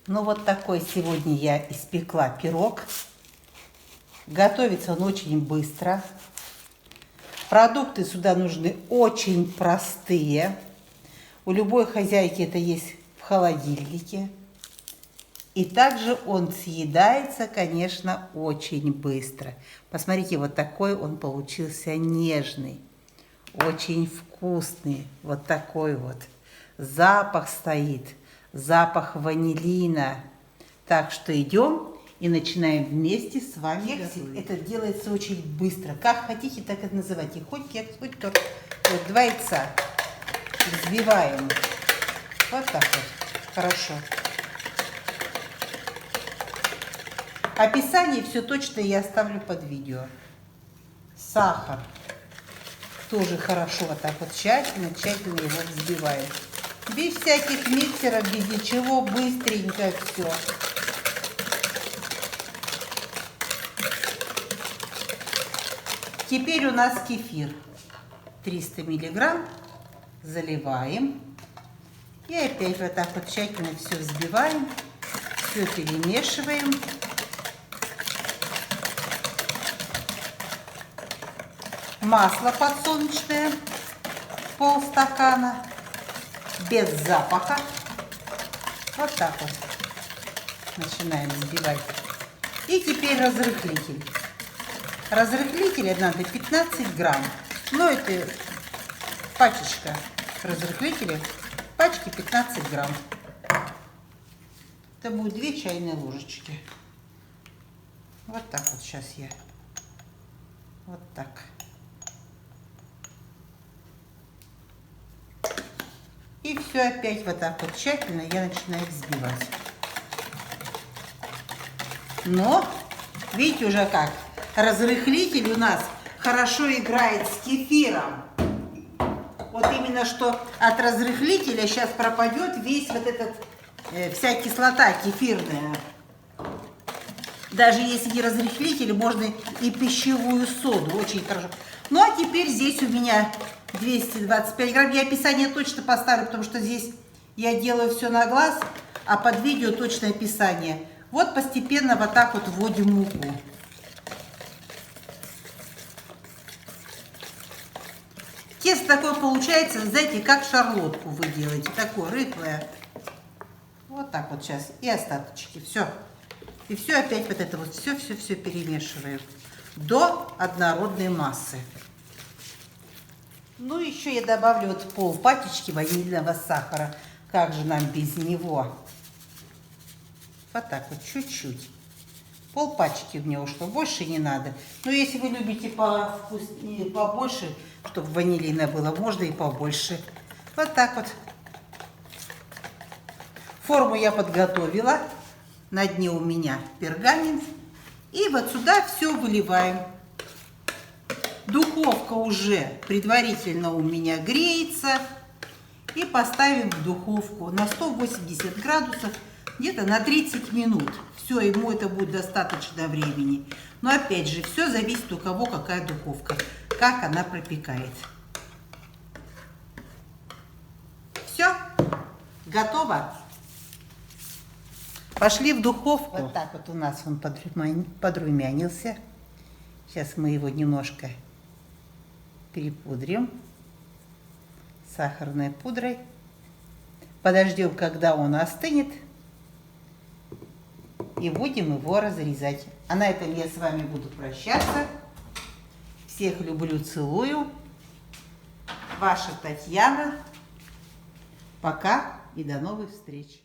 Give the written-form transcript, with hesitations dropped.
Ну вот такой сегодня я испекла пирог. Готовится он очень быстро. Продукты сюда нужны очень простые. У любой хозяйки это есть в холодильнике. И также он съедается, конечно, очень быстро. Посмотрите, вот такой он получился нежный, очень вкусный. Вот такой вот. Запах стоит, запах ванилина. Так что идем и начинаем вместе с вами готовить. Это делается очень быстро. Как хотите, так и называйте. Хоть кекс, хоть торт. Вот 2 яйца взбиваем. Вот так вот. Хорошо. Описание все точно я оставлю под видео. Сахар. Тоже хорошо вот так вот тщательно его взбиваем. Без всяких миксеров, без ничего, быстренько все. Теперь у нас кефир. 300 миллиграмм. Заливаем. И опять вот так вот тщательно все взбиваем. Все перемешиваем. Масло подсолнечное. Полстакана. Без запаха. Вот так вот. Начинаем взбивать. И теперь разрыхлитель. Разрыхлителя надо 15 грамм. Но это пачечка разрыхлителя. Пачки 15 грамм. Это будет 2 чайные ложечки. Вот так вот сейчас я. Вот так. И все опять вот так вот тщательно я начинаю взбивать. Но, видите уже как, разрыхлитель у нас хорошо играет с кефиром. Вот именно что от разрыхлителя сейчас пропадет весь вот этот, вся кислота кефирная. Даже если не разрыхлитель, можно и пищевую соду, очень хорошо. Ну а теперь здесь у меня 225 грамм. Я описание точно поставлю, потому что здесь я делаю все на глаз, а под видео точное описание. Вот постепенно вот так вот вводим муку. Тесто такое получается, знаете, как шарлотку вы делаете. Такое рыхлое. Вот так вот сейчас. И остаточки. Все. И все опять вот это вот все перемешиваем до однородной массы. Ну, еще я добавлю вот пол-пачечки ванильного сахара. Как же нам без него? Вот так вот, чуть-чуть. Пол-пачки у меня ушло, больше не надо. Но если вы любите побольше, чтобы ванилина было, можно и побольше. Вот так вот. Форму я подготовила. На дне у меня пергамент. И вот сюда все выливаем. Духовка уже предварительно у меня греется. И поставим в духовку на 180 градусов где-то на 30 минут. Все, ему это будет достаточно времени. Но опять же, все зависит у кого какая духовка, как она пропекает. Все, готово. Пошли в духовку. Вот так вот у нас он подрумянился. Сейчас мы его немножко перепудрим сахарной пудрой. Подождем, когда он остынет. И будем его разрезать. А на этом я с вами буду прощаться. Всех люблю, целую. Ваша Татьяна. Пока и до новых встреч.